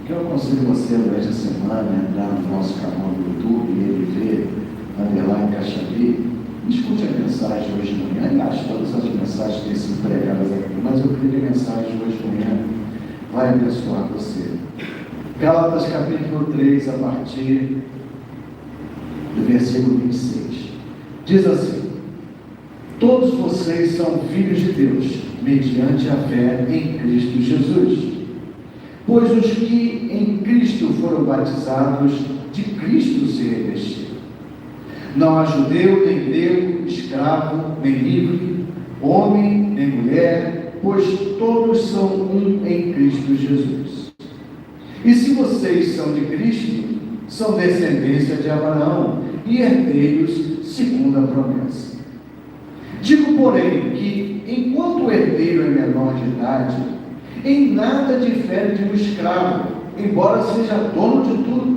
que eu aconselho você durante a semana a entrar no nosso canal do YouTube, EVV, _ Caxabi, escute a mensagem hoje de manhã. Aliás, todas as mensagens têm sido pregadas aqui, mas eu creio que a mensagem de hoje de manhã vai abençoar você. Gálatas capítulo 3, a partir do versículo 26. Diz assim: todos vocês são filhos de Deus, mediante a fé em Cristo Jesus. Pois os que em Cristo foram batizados, de Cristo se revestiram. Não há judeu, nem grego, escravo, nem livre, homem, nem mulher, pois todos são um em Cristo Jesus. E se vocês são de Cristo, são descendência de Abraão e herdeiros segundo a promessa. Digo, porém, que enquanto o herdeiro é menor de idade, em nada difere de um escravo, embora seja dono de tudo.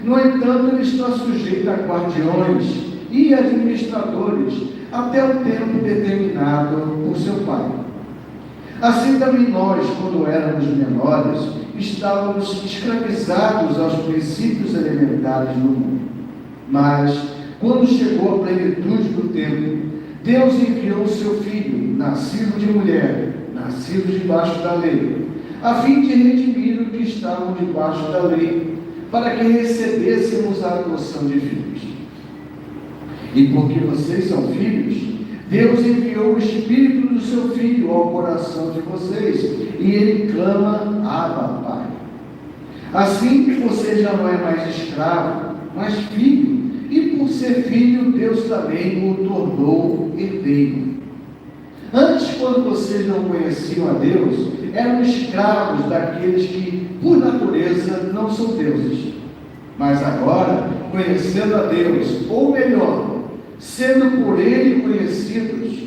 No entanto, ele está sujeito a guardiões e administradores até o tempo determinado por seu pai. Assim também nós, quando éramos menores, estávamos escravizados aos princípios elementares do mundo. Mas, quando chegou a plenitude do tempo, Deus enviou o seu Filho, nascido de mulher, nascido debaixo da lei, a fim de redimir os que estavam debaixo da lei, para que recebêssemos a adoção de filhos. E porque vocês são filhos, Deus enviou o Espírito do seu Filho ao coração de vocês, e ele clama: Abba, Pai. Assim que você já não é mais escravo, mas filho, e por ser filho, Deus também o tornou herdeiro. Antes, quando vocês não conheciam a Deus, eram escravos daqueles que, por natureza, não são deuses. Mas agora, conhecendo a Deus, ou melhor, sendo por Ele conhecidos,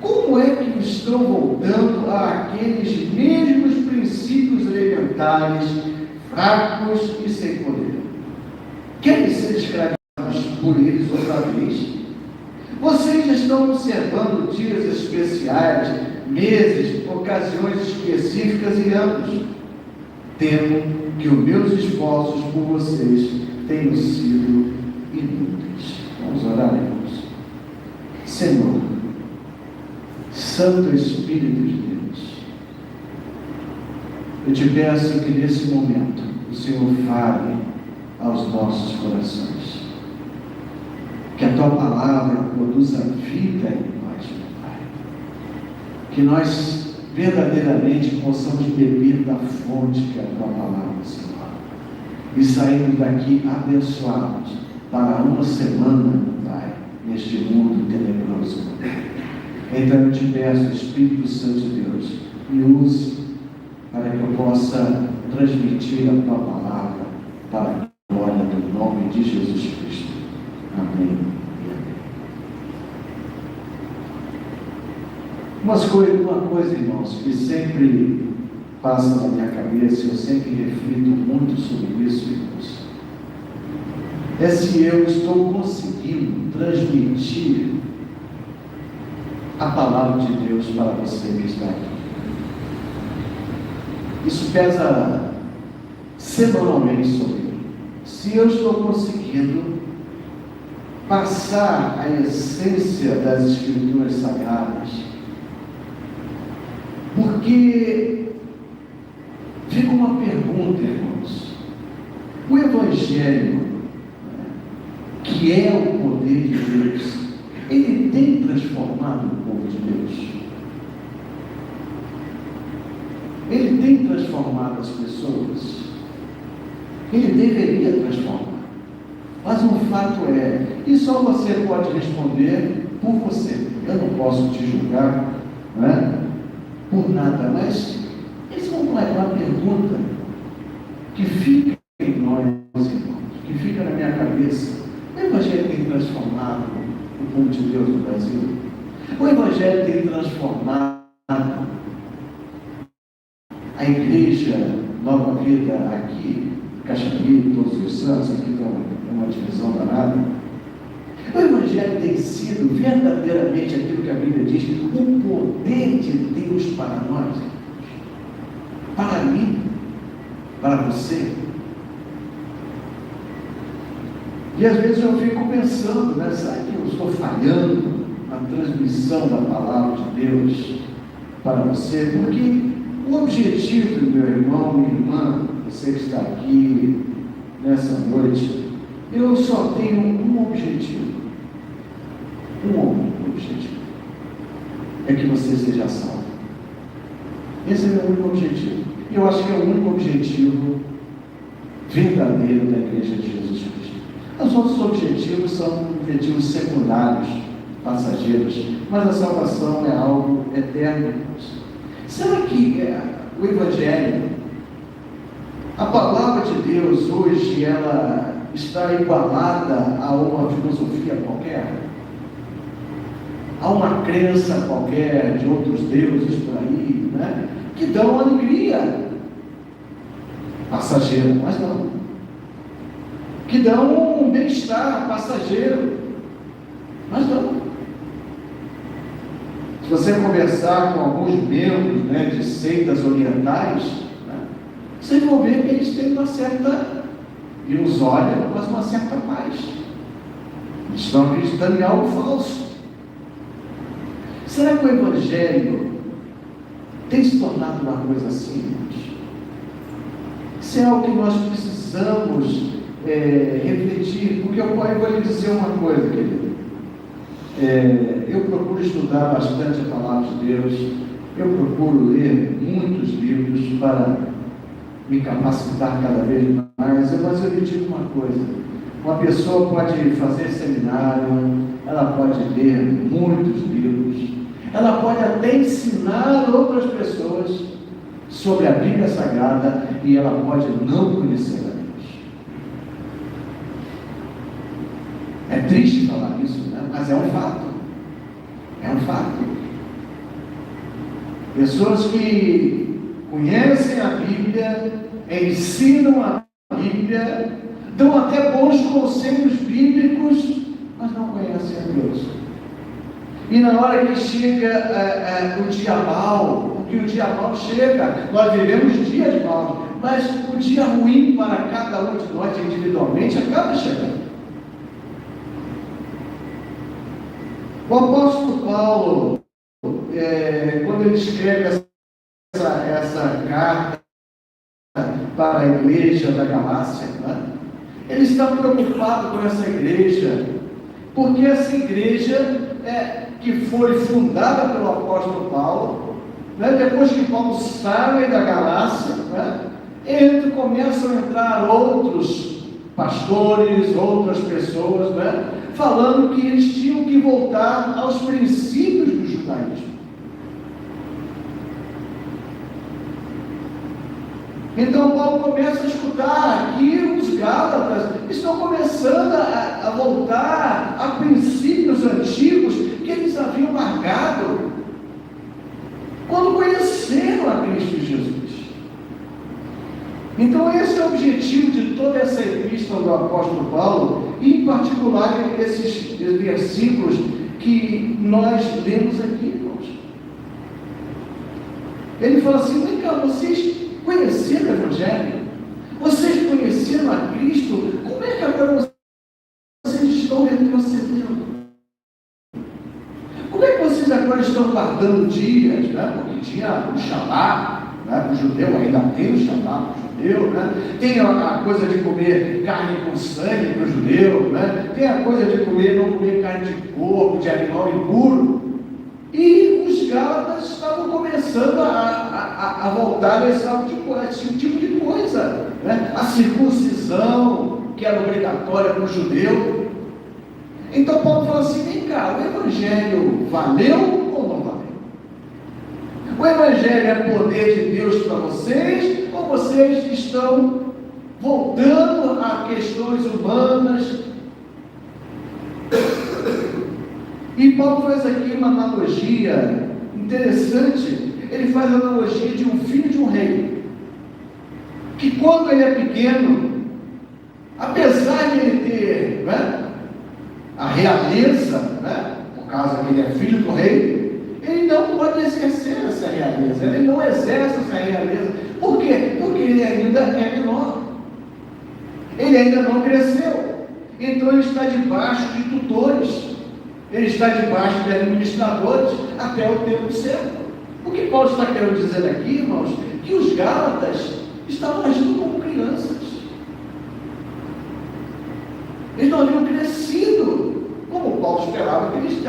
como é que estão voltando àqueles mesmos princípios elementares, fracos e sem poder? Querem ser escravizados por eles outra vez? Vocês estão observando dias especiais, meses, ocasiões específicas e anos. Temo que os meus esforços por vocês tenham sido inúteis. Vamos orar, irmãos. Senhor, Santo Espírito de Deus, eu te peço que nesse momento o Senhor fale aos nossos corações. Que a Tua Palavra produza vida em nós, meu Pai. Que nós verdadeiramente possamos beber da fonte que é a Tua Palavra, Senhor. E sairmos daqui abençoados para uma semana, meu Pai, neste mundo tenebroso. Então eu te peço, Espírito Santo de Deus, me use para que eu possa transmitir a Tua Palavra para a glória do nome de Jesus Cristo. Amém e amém. Uma coisa, irmãos, que sempre passa na minha cabeça, eu sempre reflito muito sobre isso, irmãos, é se eu estou conseguindo transmitir a palavra de Deus para você que está aqui. Isso pesa semanalmente sobre mim. Se eu estou conseguindo passar a essência das Escrituras Sagradas, porque fica uma pergunta, irmãos: o Evangelho, que é o poder de Deus, ele tem transformado o povo de Deus? Ele tem transformado as pessoas? Ele deveria transformar. Mas um fato é, e só você pode responder por você. Eu não posso te julgar, não é? Por nada, mas eles vão levar a pergunta que fica em nós, irmãos, que fica na minha cabeça: o Evangelho tem transformado o povo de Deus no Brasil? O Evangelho tem transformado a igreja Nova Vida aqui, Caxabi, Todos os Santos, aqui tem uma divisão danada? O Evangelho tem sido verdadeiramente aquilo que a Bíblia diz, o poder de Deus para nós, para mim, para você. E às vezes eu fico pensando, né, será que eu estou falhando na transmissão da palavra de Deus para você? Porque o objetivo, meu irmão, minha irmã, você que está aqui nessa noite, eu só tenho um objetivo. Um objetivo. É que você seja salvo. Esse é o meu único objetivo. E eu acho que é o único objetivo verdadeiro da Igreja de Jesus Cristo. Os outros objetivos são objetivos secundários, passageiros, mas a salvação é algo eterno. Será que o Evangelho, a palavra de Deus hoje, ela está igualada a uma filosofia qualquer? A uma crença qualquer de outros deuses por aí, né? Que dão alegria passageira, mas não. Que dão um bem-estar passageiro, mas não. Se você conversar com alguns membros, né, de seitas orientais, né, vocês vão ver que eles têm uma certa ilusória, mas uma certa paz. Eles estão acreditando em algo falso. Será que o Evangelho tem se tornado uma coisa simples? Isso é algo que nós precisamos refletir, porque eu vou lhe dizer uma coisa, querido. Eu procuro estudar bastante a palavra de Deus, eu procuro ler muitos livros para me capacitar cada vez mais, mas eu lhe digo uma coisa: uma pessoa pode fazer seminário, ela pode ler muitos livros, ela pode até ensinar outras pessoas sobre a Bíblia Sagrada, e ela pode não conhecer a Deus. É triste falar isso, né? Mas é um fato. É um fato. Pessoas que conhecem a Bíblia, ensinam a Bíblia, dão até bons conselhos bíblicos, mas não conhecem a Deus. E na hora que chega o dia mau, porque o dia mau chega, nós vivemos dias maus, mas o dia ruim para cada um de nós individualmente acaba chegando. O apóstolo Paulo, quando ele escreve essa carta para a igreja da Galácia, né, ele está preocupado com essa igreja, porque essa igreja que foi fundada pelo apóstolo Paulo, né, depois que Paulo sai da Galácia, né, começam a entrar outros pastores, outras pessoas, né, falando que eles tinham que voltar aos princípios do judaísmo. Então Paulo começa a escutar aqui os Gálatas estão começando a voltar a princípios antigos que eles haviam largado quando conheceram a Cristo Jesus. Então esse é o objetivo de toda essa epístola do apóstolo Paulo, e em particular esses versículos que nós lemos aqui, irmãos. Ele fala assim: vem cá, vocês conheceram o Evangelho? Vocês conheceram a Cristo? Como é que agora vocês estão retrocedendo? Como é que vocês agora estão guardando dias, né? Porque tinha o Shabá, né? Para o judeu, ainda tem o Shabá para o judeu, né? Tem a coisa de comer carne com sangue para o judeu, né? Tem a coisa de não comer carne de porco, de animal impuro. E os Gálatas estavam começando a voltar a esse tipo de coisa, né? A circuncisão, que era obrigatória para o judeu. Então Paulo fala assim: vem cá, o Evangelho valeu ou não valeu? O Evangelho é poder de Deus para vocês, ou vocês estão voltando a questões humanas? E Paulo faz aqui uma analogia interessante. Ele faz a analogia de um filho de um rei, que quando ele é pequeno, apesar de ele ter, né, a realeza, né, por causa que ele é filho do rei, ele não pode exercer essa realeza, ele não exerce essa realeza, Por quê? Porque ele ainda é menor. Ele ainda não cresceu. Então ele está debaixo de tutores. Ele está debaixo de administradores até o tempo certo. O que Paulo está querendo dizer aqui, irmãos, que os Gálatas estavam agindo como crianças. Eles não haviam crescido como Paulo esperava que eles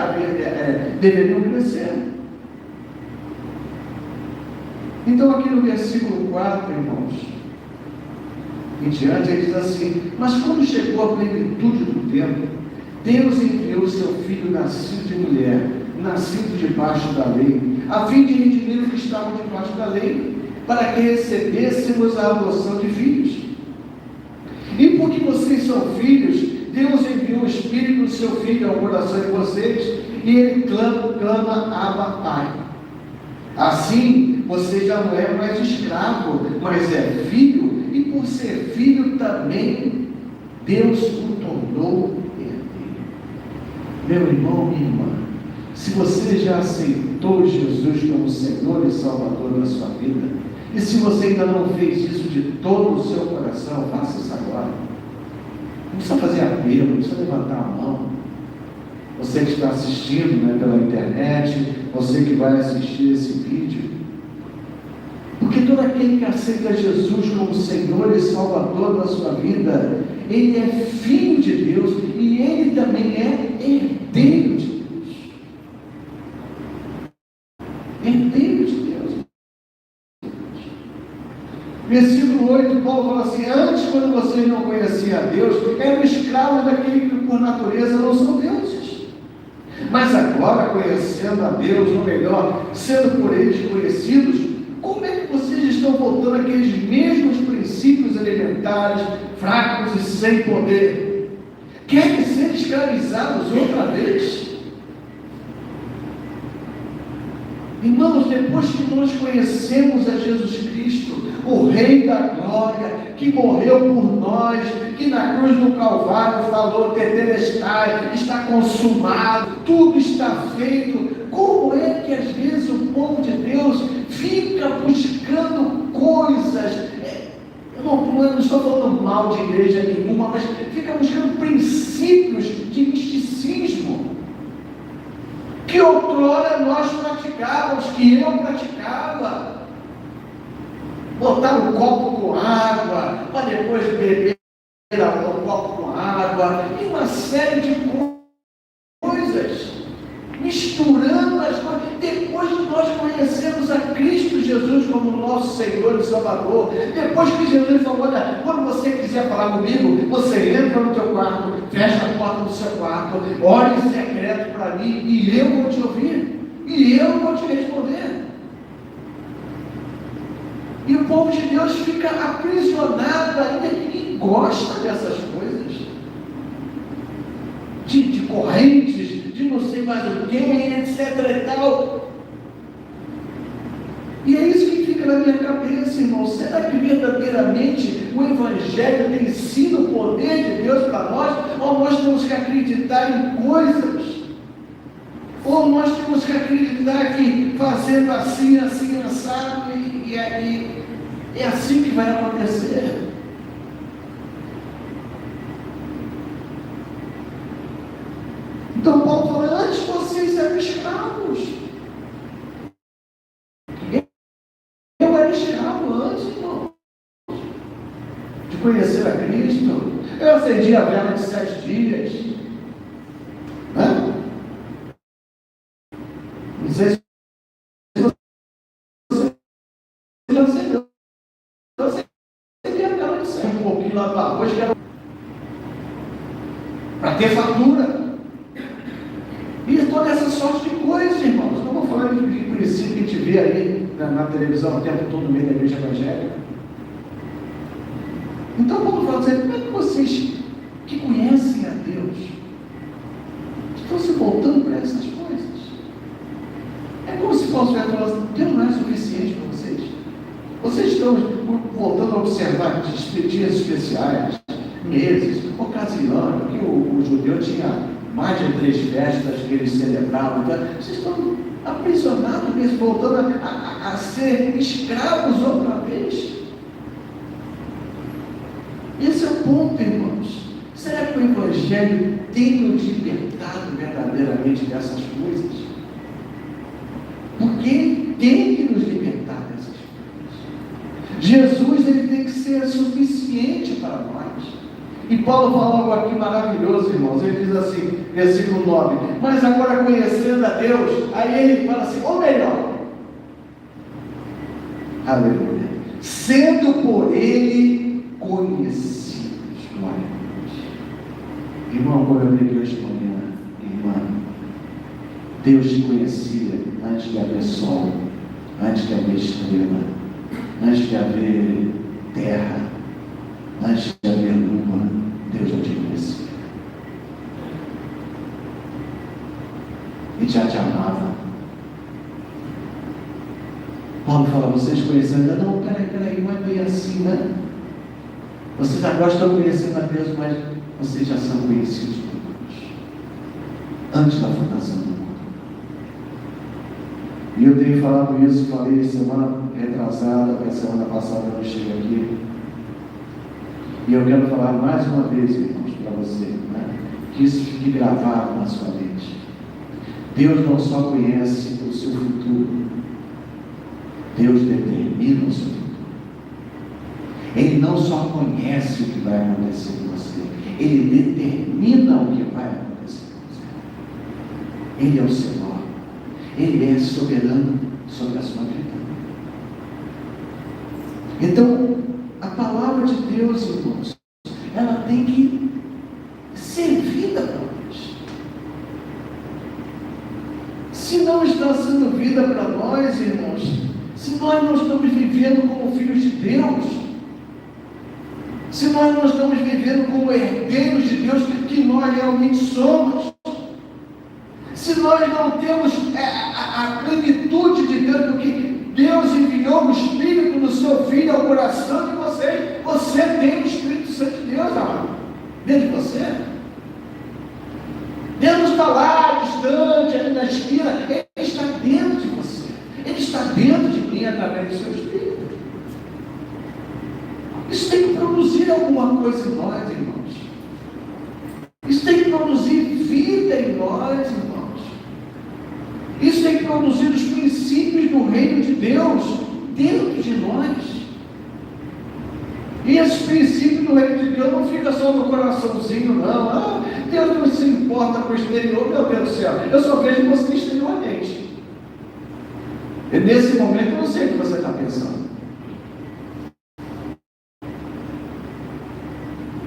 deveriam crescer. Então aqui no versículo 4, irmãos, em diante, ele diz assim: mas quando chegou a plenitude do tempo, Deus enviou o seu filho nascido de mulher, nascido debaixo da lei, a fim de redimir os que estavam debaixo da lei, para que recebêssemos a adoção de filhos. E porque vocês são filhos, Deus enviou o Espírito do seu Filho ao coração de vocês, e ele clama Abba, Pai. Assim, você já não é mais escravo, mas é filho, e por ser filho também, Deus o tornou herdeiro. Meu irmão, minha irmã, se você já aceitou Jesus como Senhor e Salvador da sua vida, e se você ainda não fez isso de todo o seu coração, faça isso agora. Não precisa fazer apelo, não precisa levantar a mão. Você que está assistindo, pela internet, você que vai assistir esse vídeo. Porque todo aquele que aceita Jesus como Senhor e Salvador da sua vida, ele é filho de Deus e ele também é herdeiro de Deus. Herdeiro de Deus. Versículo 8, Paulo fala assim: antes, quando vocês não conheciam a Deus, eram escravos daquele que por natureza não são deuses. Mas agora, conhecendo a Deus, ou melhor, sendo por eles conhecidos, como é que vocês estão voltando àqueles mesmos princípios elementares, fracos e sem poder? Querem ser escravizados outra vez? Irmãos, depois que nós conhecemos a Jesus Cristo, o Rei da Glória, que morreu por nós, que na cruz do Calvário falou: tetelestai, está consumado, tudo está feito. Como é que às vezes o povo de Deus fica buscando coisas? Eu não estou falando mal de igreja nenhuma, mas fica buscando princípios de misticismo que outrora nós praticávamos, que eu praticava. Botar um copo com água, para depois beber um copo com água, e uma série de coisas, misturando as coisas. Depois que nós conhecemos a Cristo Jesus como nosso Senhor e Salvador, depois que Jesus falou: olha, quando você quiser falar comigo, você entra no teu quarto, fecha a porta do seu quarto, ore em secreto para mim, e eu vou te ouvir, e eu vou te responder. E o povo de Deus fica aprisionado ainda e gosta dessas coisas, de correntes, de não sei mais o que, etc e tal. E é isso que fica na minha cabeça, irmão. Será que verdadeiramente o Evangelho tem sido o poder de Deus para nós? Ou nós temos que acreditar em coisas? Ou nós temos que acreditar que fazendo assim, assim, assado, e é assim que vai acontecer? Então Paulo fala: antes vocês eram escravos. Eu era escravo antes, irmão, de conhecer a Cristo. Eu acendi a vela de 7 dias. Não sei se você já acendeu. Eu acendi a vela de 7, um pouquinho lá para arroz, que era para ter fatura. E toda essa sorte de coisas, irmãos. Não vou falar de princípio que a gente vê aí na televisão o tempo todo no meio da igreja evangélica. Então, Paulo fala assim: como é que vocês que conhecem a Deus estão se voltando para essas coisas? É como se Paulo estivesse falando: Deus não é suficiente para vocês? Vocês estão voltando a observar dias especiais, meses, ocasiões, porque o judeu tinha mais de 3 festas que eles celebravam. Então, vocês estão aprisionados mesmo, voltando a ser escravos outra vez. Esse é o ponto, irmãos. Será que o Evangelho tem nos libertado verdadeiramente dessas coisas? Porque tem que nos libertar dessas coisas. Jesus, ele tem que ser suficiente para nós. E Paulo fala algo aqui maravilhoso, irmãos. Ele diz assim, versículo 9: mas agora conhecendo a Deus, aí ele fala assim, ou melhor, aleluia, sendo por ele conhecidos. Glória a Deus. Irmão, como eu li hoje de manhã, irmã, Deus te conhecia antes de haver sol, antes de haver estrela, antes de haver terra, antes de haver lua. Deus já te conhecia e já te amava. Paulo fala, vocês conhecendo, não, peraí, não é bem assim, né? Vocês agora estão conhecendo a Deus, mas vocês já são conhecidos por Deus antes da fundação do mundo. E eu tenho falado isso, falei semana retrasada, a semana passada eu cheguei aqui. E eu quero falar mais uma vez, irmãos, para você, né? Que isso fique gravado na sua mente. Deus não só conhece o seu futuro, Deus determina o seu futuro. Ele não só conhece o que vai acontecer com você, Ele determina o que vai acontecer com você. Ele é o Senhor, Ele é soberano sobre a sua vida. Então, a palavra de Deus, irmãos, ela tem que ser vida para nós. Se não está sendo vida para nós, irmãos, se nós não estamos vivendo como filhos de Deus, se nós não estamos vivendo como herdeiros de Deus que nós realmente somos, se nós não temos a plenitude de Deus, porque Deus enviou o Espírito do seu Filho ao coração de vocês. Você tem o Espírito Santo de Deus, amado, dentro de você. Deus não está lá, distante, ali na esquina. Ele está dentro de você. Ele está dentro de mim através do seu Espírito. Isso tem que produzir alguma coisa em nós, irmãos. Isso tem que produzir vida em nós, irmãos. Isso tem que produzir os princípios do reino de Deus dentro de nós. E esses princípios do reino de Deus não ficam só no coraçãozinho, não. Deus não se importa com o exterior, meu Deus do céu. Eu só vejo você exteriormente. E nesse momento eu não sei o que você está pensando.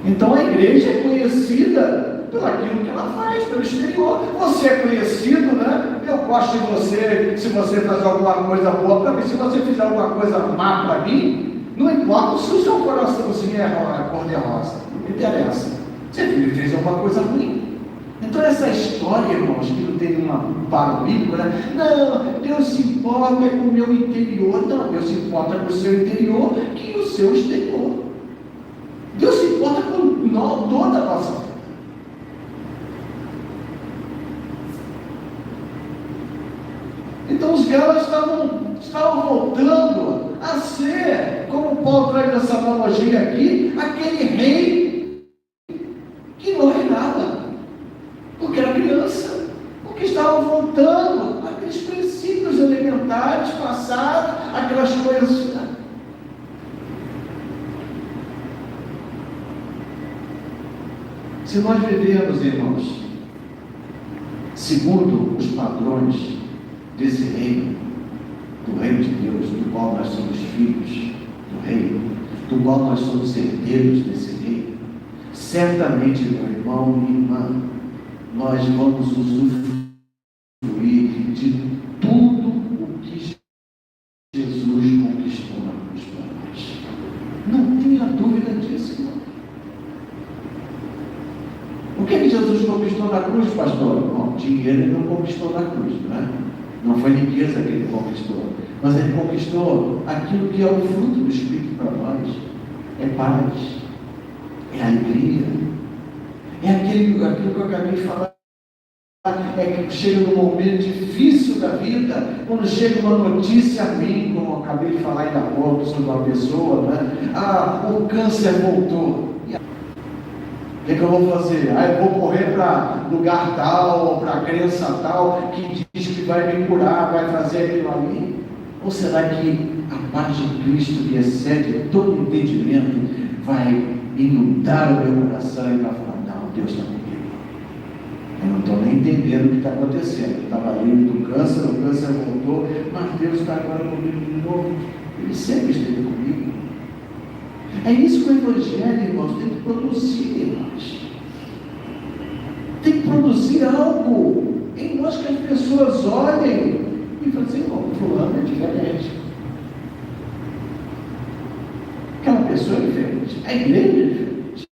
Então a igreja é conhecida pelo aquilo que ela faz, pelo exterior. Você é conhecido, né? Eu gosto de você, se você faz alguma coisa boa para mim, se você fizer alguma coisa má para mim, não importa se o seu coraçãozinho é cor-de-rosa, não me interessa. Você fez alguma coisa ruim. Então essa história, irmãos, que não tem um paralítico, né? Não, Deus se importa com o meu interior. Não, Deus se importa com o seu interior que o seu exterior. Deus se importa com toda a nossa vida. Então os Gálatas estavam voltando a ser, como Paulo traz essa analogia aqui, aquele rei que não reinava, porque era criança, porque estavam voltando àqueles princípios elementares passados, aquelas coisas. Se nós vivemos, irmãos, segundo os padrões desse reino, do reino de Deus, do qual nós somos filhos do reino, do qual nós somos herdeiros desse reino, certamente, meu irmão, minha irmã, nós vamos usufruir de tudo o que Jesus conquistou na cruz para nós. Não tenha dúvida disso, irmão. O que Jesus conquistou na cruz, pastor? Bom, dinheiro ele não conquistou na cruz, né? Não foi riqueza que ele conquistou, mas ele conquistou aquilo que é o fruto do Espírito para nós. É paz, é alegria, é aquilo que eu acabei de falar é que chega num momento difícil da vida, quando chega uma notícia ruim, como eu acabei de falar ainda há pouco sobre uma pessoa, né? O câncer voltou. O que eu vou fazer? Eu vou correr para lugar tal, ou para crença tal, que diz que vai me curar, vai fazer aquilo ali. Ou será que a paz de Cristo, que excede todo entendimento, vai inundar o meu coração e vai falar, não, Deus está comigo. Eu não estou nem entendendo o que está acontecendo. Eu estava livre do câncer, o câncer voltou, mas Deus está agora comigo de novo. Ele sempre esteve comigo. É isso que o Evangelho, irmãos, tem que produzir em nós. Tem que produzir algo em nós que as pessoas olhem e falem assim, o fulano é diferente. Aquela pessoa é diferente. A igreja é diferente.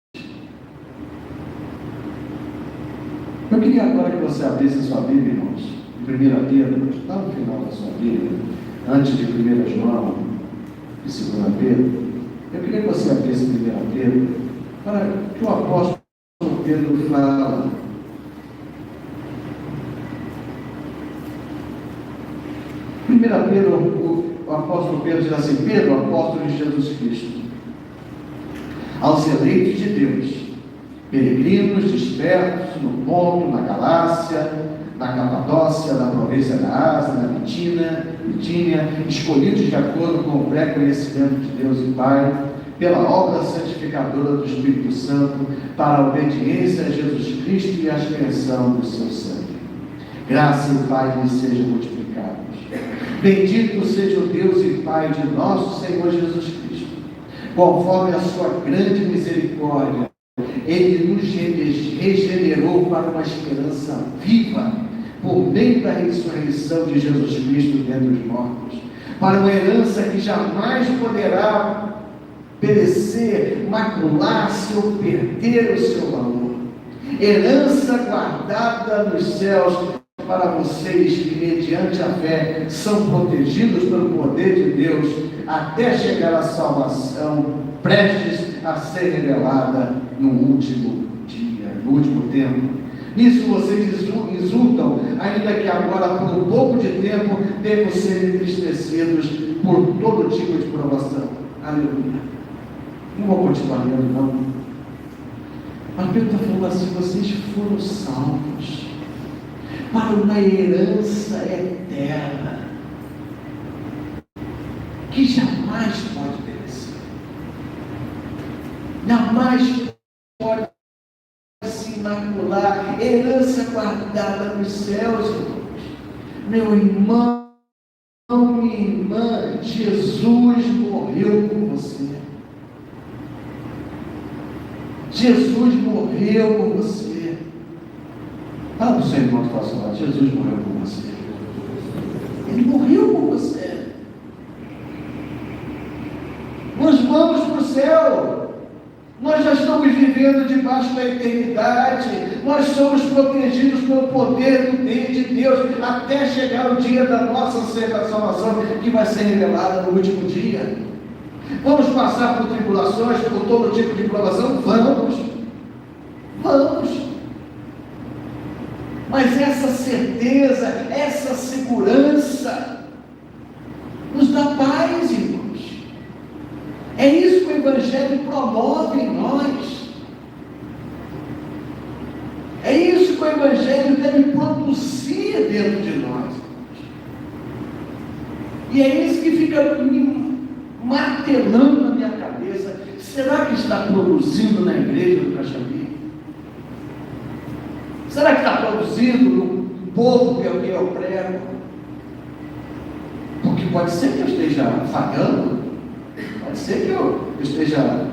Eu queria agora que você abrisse a sua Bíblia, irmãos, em 1 Pedro, lá no final da sua Bíblia, antes de 1 João e 2 Pedro. Eu queria que você abrisse 1 Pedro, para que o apóstolo Pedro fala. 1 Pedro, o apóstolo Pedro diz assim: Pedro, apóstolo de Jesus Cristo, aos eleitos de Deus, peregrinos dispersos no Ponto, na Galácia, na Capadócia, na província da Ásia, na Bitínia, escolhidos de acordo com o pré-conhecimento de Deus e Pai, pela obra santificadora do Espírito Santo, para a obediência a Jesus Cristo e a expiação do seu sangue. Graça e paz lhes sejam multiplicados. Bendito seja o Deus e Pai de nosso Senhor Jesus Cristo. Conforme a sua grande misericórdia, Ele nos regenerou para uma esperança viva, por meio da ressurreição de Jesus Cristo dentre os mortos, para uma herança que jamais poderá perecer, macular-se ou perder o seu valor. Herança guardada nos céus para vocês que, mediante a fé, são protegidos pelo poder de Deus, até chegar à salvação, prestes a ser revelada no último dia, no último tempo. Nisso vocês exultam, ainda que agora, por um pouco de tempo, devem ser entristecidos por todo tipo de provação. Aleluia. Não vou continuar lendo, não. Mas Pedro está falando assim: vocês foram salvos para uma herança eterna, que jamais pode perecer, jamais pode se macular, herança guardada nos céus, irmãos. Meu irmão, minha irmã, Jesus morreu por você. Jesus morreu por você. Fala para o seu irmão que está ao seu lado: Jesus morreu por você. Ele morreu por você. Nós vamos para o céu. Nós já estamos vivendo debaixo da eternidade. Nós somos protegidos pelo poder de Deus até chegar o dia da nossa salvação, que vai ser revelada no último dia. Vamos passar por tribulações, por todo tipo de provação? Vamos. Mas essa certeza, essa segurança nos dá paz, irmãos. É isso que o Evangelho promove em nós. É isso que o Evangelho deve produzir dentro de nós. E é isso que fica me martelando na minha cabeça. Será que está produzindo na igreja do Caxambi? Será que está produzindo no povo que eu prego? Porque pode ser que eu esteja falhando, pode ser que eu esteja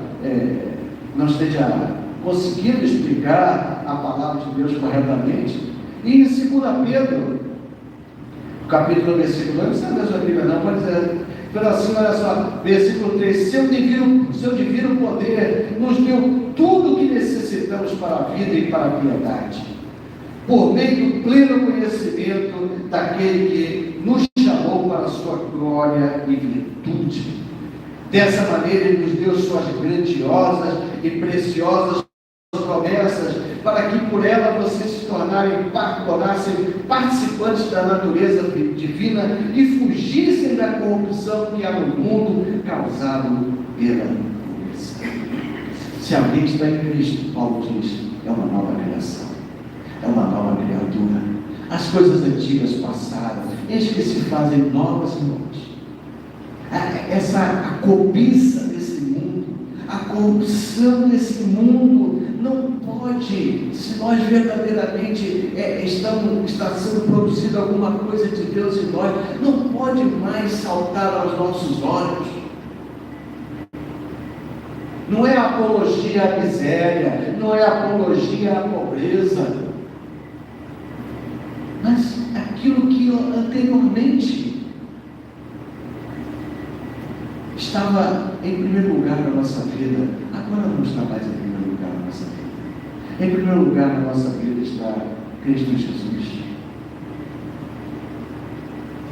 não esteja conseguindo explicar a palavra de Deus corretamente. E em 2 Pedro, capítulo, versículo 2, não é a sua Bíblia não, pode dizer, pelo assim, olha só, versículo 3: seu divino poder nos deu tudo o que necessitamos para a vida e para a piedade, por meio do pleno conhecimento daquele que nos chamou para a sua glória e virtude. Dessa maneira, Ele nos deu suas grandiosas e preciosas promessas, para que por ela vocês se tornassem participantes da natureza divina e fugissem da corrupção que há no mundo causado pela pobreza. Se alguém está em Cristo, Paulo diz, é uma nova criação, é uma nova criatura. As coisas antigas passaram, eis que se fazem novas e novas. A cobiça desse mundo, a corrupção desse mundo, não pode, se nós verdadeiramente está sendo produzida alguma coisa de Deus em nós, não pode mais saltar aos nossos olhos. Não é apologia à miséria, não é apologia à pobreza, mas aquilo que anteriormente estava em primeiro lugar na nossa vida, agora não está mais em primeiro lugar na nossa vida. Em primeiro lugar na nossa vida está Cristo Jesus.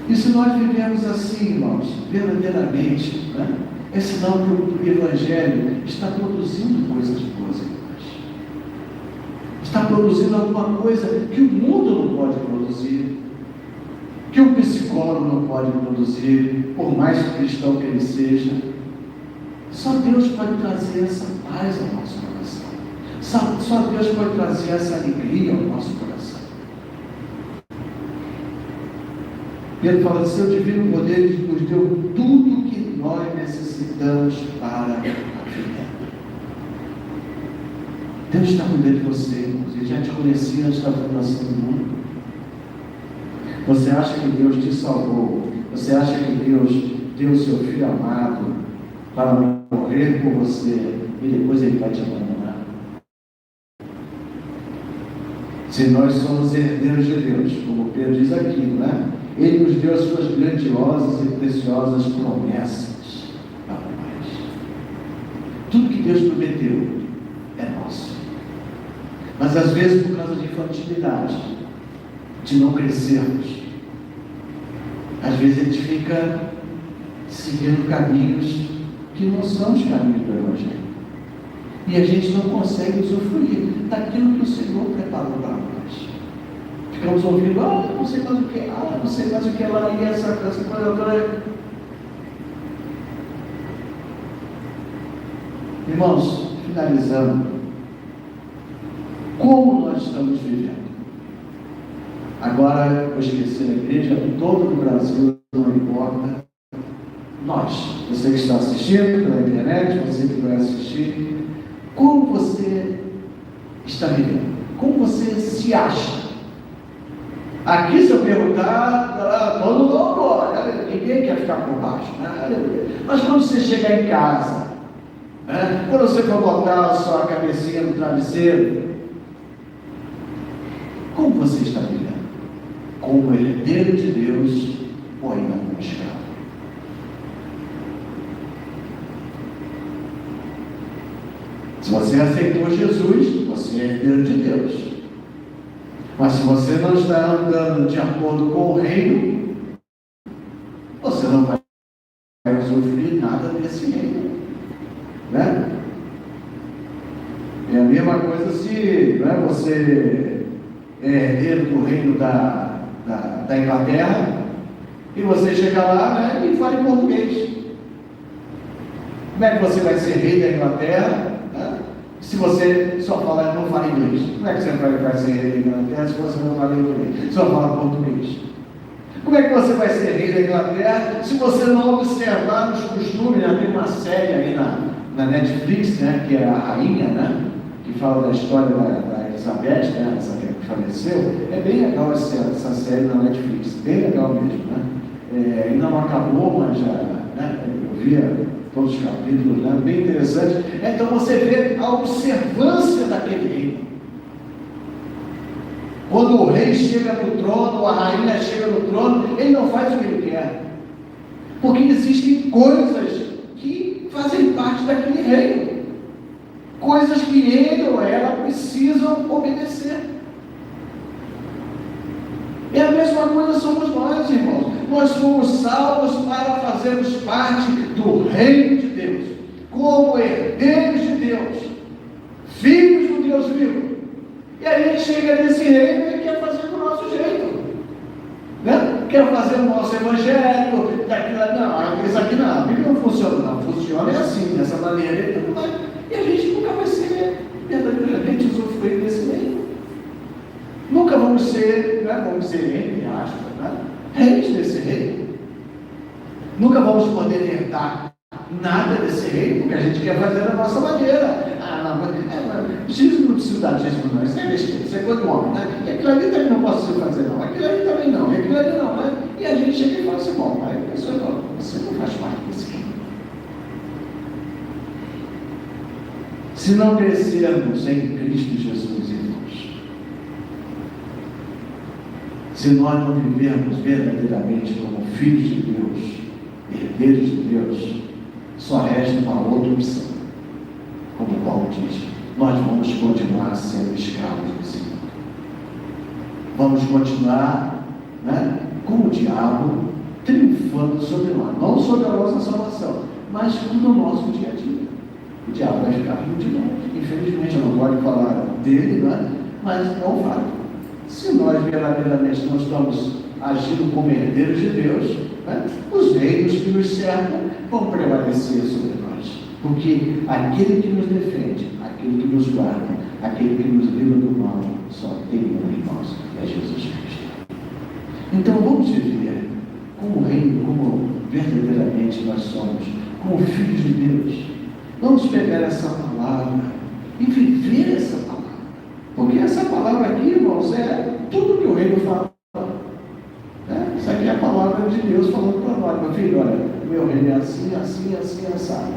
E se nós vivemos assim, irmãos, verdadeiramente, né? É sinal que o Evangelho está produzindo coisas boas em nós. Está produzindo alguma coisa que o mundo não pode produzir, que o psicólogo não pode produzir, por mais cristão que ele seja. Só Deus pode trazer essa paz ao nosso coração. Só Deus pode trazer essa alegria ao nosso coração. Pedro fala, seu divino poder nos deu tudo o que nós necessitamos para a vida. Deus está cuidando de você, irmãos. Ele já te conhecia antes da fundação do mundo. Você acha que Deus te salvou? Você acha que Deus deu o seu Filho amado para morrer por você e depois Ele vai te abandonar? Se nós somos herdeiros de Deus, como Pedro diz aqui, não é? Ele nos deu as suas grandiosas e preciosas promessas para nós. Tudo que Deus prometeu é nosso. Mas às vezes, por causa de infantilidade, de não crescermos, às vezes a gente fica seguindo caminhos que não são os caminhos do Evangelho. E a gente não consegue usufruir daquilo que o Senhor preparou para nós. Ficamos ouvindo, não sei mais o que, não sei mais o que lá, e essa coisa. Irmãos, finalizando, como nós estamos vivendo? Agora, vou esquecer a igreja, todo o Brasil, não importa. Nós, você que está assistindo pela internet, você que vai assistir, como você está vivendo? Como você se acha? Aqui, se eu perguntar, todo mundo agora, ninguém quer ficar por baixo, né? Mas quando você chegar em casa, né? Quando você for botar a sua cabecinha no travesseiro, como você está vivendo? Como herdeiro de Deus ou ainda como escravo? Se você aceitou Jesus, você é herdeiro de Deus. Mas se você não está andando de acordo com o reino, você não vai usufruir nada desse reino, né? É a mesma coisa se, né, você é herdeiro do reino da Inglaterra e você chega lá, né, e fala em português. Como é que você vai ser rei da Inglaterra, né, se você só não fala inglês? Como é que você vai ser rei da Inglaterra se você não fala inglês, só fala português? Como é que você vai ser rei da Inglaterra se você não observar os costumes? Né? Tem uma série aí na Netflix, né, que é a rainha, né, que fala da história da Elizabeth, né, essa que faleceu. É bem legal essa série na Netflix, bem legal mesmo, né? Ainda não acabou, mas já, né, eu via todos os capítulos, né, bem interessante. Então você vê a observância daquele rei. Quando o rei chega no trono, a rainha chega no trono, ele não faz o que ele quer, porque existem coisas que fazem parte daquele reino, coisas que ele ou ela precisam obedecer. É a mesma coisa somos nós, irmãos. Nós fomos salvos para fazermos parte do reino de Deus, como herdeiros de Deus, filhos do Deus chega nesse reino e quer fazer do nosso jeito. Né? Quer fazer o nosso evangelho, não, isso aqui não, a Bíblia não funciona, não, funciona é assim, dessa maneira, e a gente nunca vai ser verdadeiramente usufruir desse reino. Nunca vamos ser, entre aspas, reis desse reino. Nunca vamos poder herdar nada desse reino, porque a gente quer fazer da nossa maneira. Dízimo não precisa dar dízimo, não. Isso é besteira, isso é coisa do homem, né? E aquilo ali também não posso fazer, não. Aquilo ali também não, e aquilo ali não, né? E a gente chega e fala assim, bom, aí a pessoa fala, você não faz parte desse reino. Se não crescermos em Cristo Jesus, irmãos, se nós não vivermos verdadeiramente como filhos de Deus, herdeiros de Deus, só resta uma outra opção. Como Paulo diz, nós vamos continuar sendo escravos do Senhor. Vamos continuar, com o diabo triunfando sobre nós, não sobre a nossa salvação, mas no nosso dia a dia. O diabo vai ficar rindo de nós. Infelizmente, eu não gosto de falar dele, mas é um fato. Se nós verdadeiramente não estamos agindo como herdeiros de Deus, os reinos que nos cercam vão prevalecer sobre nós. Porque aquele que nos defende, aquele que nos guarda, aquele que nos livra do mal, só tem um em nós, é Jesus Cristo. Então vamos viver como reino, como verdadeiramente nós somos, como filhos de Deus. Vamos pegar essa palavra e viver essa palavra. Porque essa palavra aqui, irmãos, é tudo que o reino fala. Isso aqui é a palavra de Deus falando para nós. Meu filho, olha, meu reino é assim, assim, assim, assado.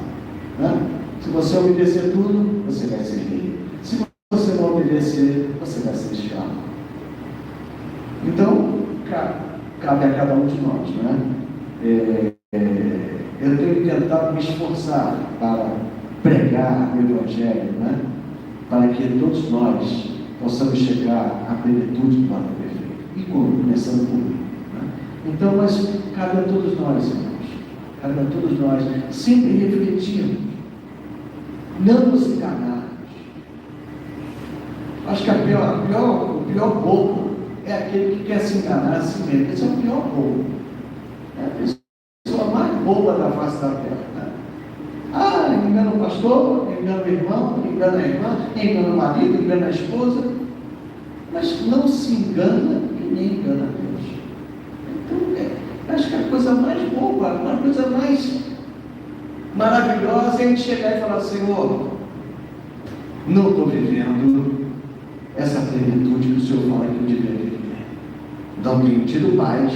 Se você obedecer tudo, você vai ser rei. Se você não obedecer, você vai ser escravo. Então, cabe a cada um de nós, eu tenho tentado me esforçar para pregar o Evangelho, para que todos nós possamos chegar à plenitude do lado perfeito. E começando por mim. Então, mas cabe a todos nós, irmãos, cabe a todos nós sempre refletirmos, não nos enganarmos. Acho que o pior bobo é aquele que quer se enganar a si mesmo. Esse é o pior bobo. É a pessoa mais boba da face da terra. Engana o pastor, engana o irmão, engana a irmã, engana o marido, engana a esposa, mas não se engana e nem engana a Deus. Então, acho que a coisa mais boba, a coisa mais maravilhosa é a gente chegar e falar, Senhor, não estou vivendo essa plenitude que o Senhor fala que eu deveria viver. Não tenho tido paz,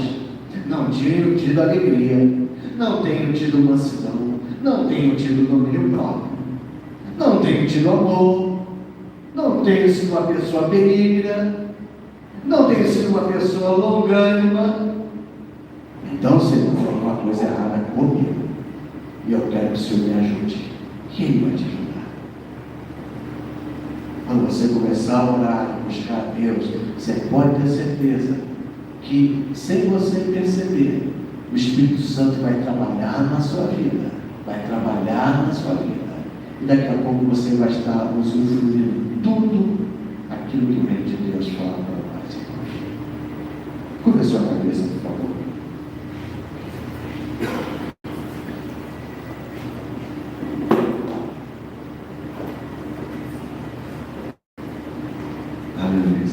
não tenho tido alegria, não tenho tido mansidão, não tenho tido domínio próprio, não tenho tido amor, não tenho sido uma pessoa benigna, não tenho sido uma pessoa longânima. Então, Senhor, foi uma coisa errada comigo, e eu quero que o Senhor me ajude. E Ele vai te ajudar. Quando você começar a orar e buscar a Deus, você pode ter certeza que, sem você perceber, o Espírito Santo vai trabalhar na sua vida, vai trabalhar na sua vida, e daqui a pouco você vai estar usufruindo tudo aquilo que o reino de Deus fala para nós, irmãos. Curva a sua cabeça, por favor. Aleluia.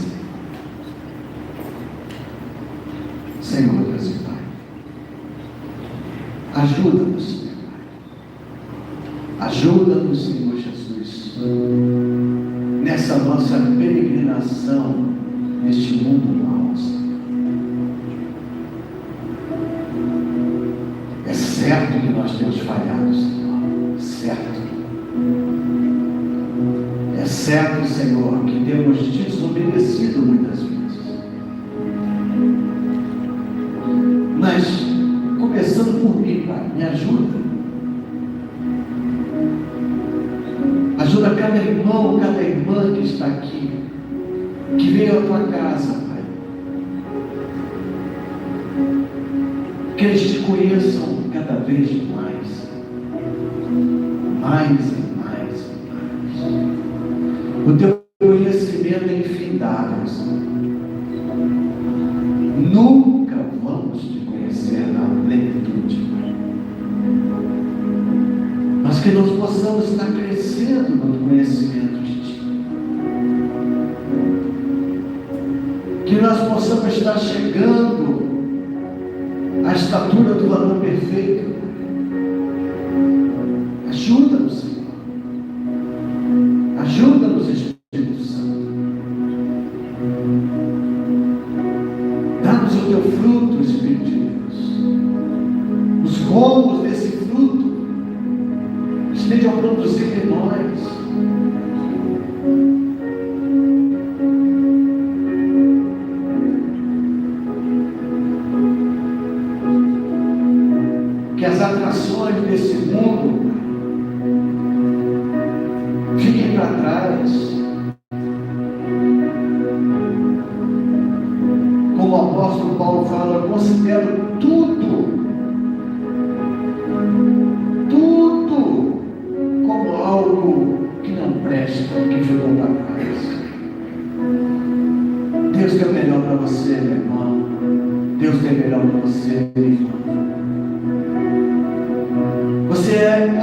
Senhor Deus e Pai, ajuda-nos, Senhor Pai. Ajuda-nos, Senhor Jesus, nessa nossa peregrinação neste mundo mau, Senhor. É certo que nós temos falhado, Senhor. Certo. É certo, Senhor, que temos desobedecido muitas vezes. Mas, começando por mim, Pai, me ajuda. Ajuda cada irmão, cada irmã que está aqui, que veio à tua casa, Pai. Que eles te conheçam cada vez mais. Mais e mais e mais. O teu conhecimento conhecimento é infindável, Senhor. Nunca vamos te conhecer na plenitude, mas que nós possamos estar crescendo no conhecimento de Ti, que nós possamos estar chegando à estatura do varão perfeito. Ajuda-nos, Senhor. Ajuda-nos, Espírito Santo. Dá-nos o Teu fruto, Espírito de Deus. Os romos desse fruto estejam a produzir em nós. Que as atrações desse mundo fiquem para trás. Como o apóstolo Paulo fala, eu considero tudo como algo que não presta, que ficou para trás. Deus tem o melhor para você, meu irmão. Deus tem o melhor para você, meu irmão.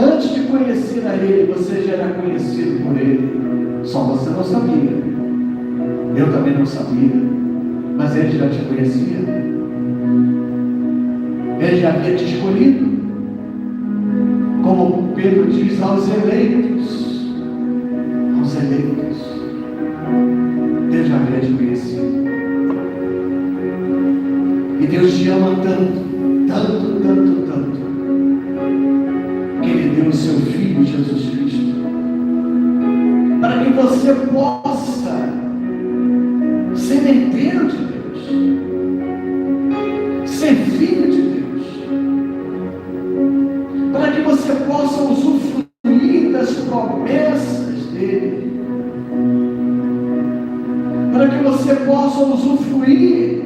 Antes de conhecer a Ele, você já era conhecido por Ele. Só você não sabia. Eu também não sabia. Mas Ele já te conhecia. Ele já havia te escolhido. Como Pedro diz, aos eleitos. Aos eleitos. Deus já havia te conhecido. E Deus te ama tanto, tanto, tanto, tanto, que Ele deu o seu Filho Jesus Cristo, para que você possa ser herdeiro de Deus, ser filho de Deus, para que você possa usufruir das promessas dEle, para que você possa usufruir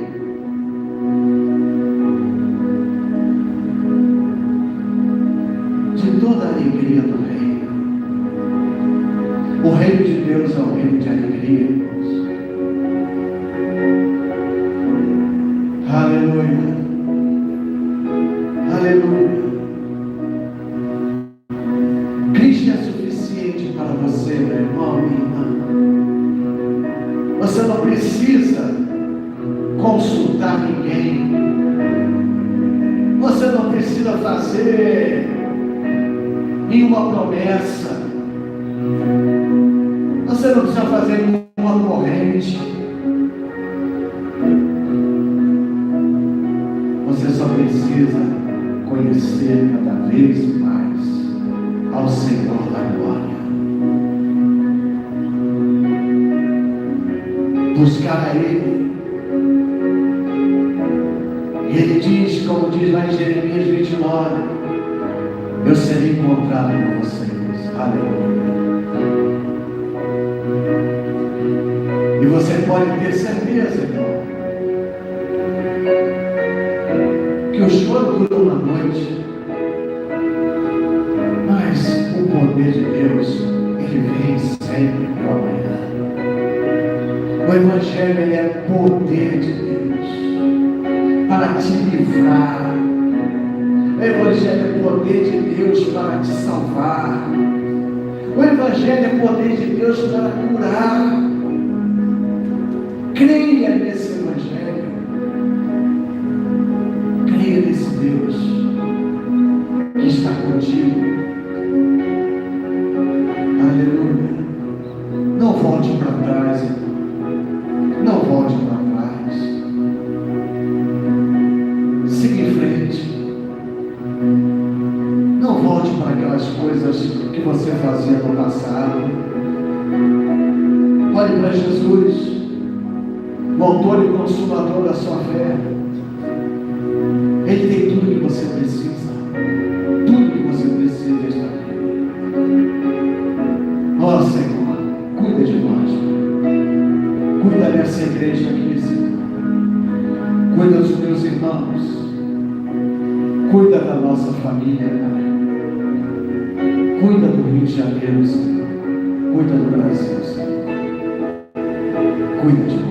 toda a alegria do reino. O reino de Deus é um reino de alegria. Aleluia. Aleluia. Cristo é suficiente para você, meu irmão, minha irmã. Você não precisa consultar ninguém. Você não precisa fazer nenhuma promessa. Você não precisa fazer nenhuma corrente. Você só precisa conhecer cada vez mais ao Senhor da glória. Buscar a Ele. Ele diz, como diz lá em Jeremias 29, eu serei encontrado com vocês. Aleluia. E você pode ter certeza, irmão, que o choro dura uma noite, mas o poder de Deus, ele vem sempre pela manhã. O Evangelho, ele é poder de Deus para te livrar. O Evangelho é poder de Deus para te salvar. O Evangelho é poder de Deus para curar. Creia nesse Evangelho. Creia nesse Deus que está contigo. Aleluia. Não volte para trás, irmão. Não volte para trás. Siga em frente. Não volte para aquelas coisas que você fazia no passado. Olhe para Jesus, o autor e consumador da sua fé. Ele tem tudo que você precisa. Tudo que você precisa está aqui. Ó Senhor, cuida de nós. Cuida dessa igreja aqui, Senhor. Cuida dos meus irmãos. Cuida da nossa família, Pai. Cuida do Rio de Janeiro, Senhor. Cuida do Brasil, Senhor. cuida de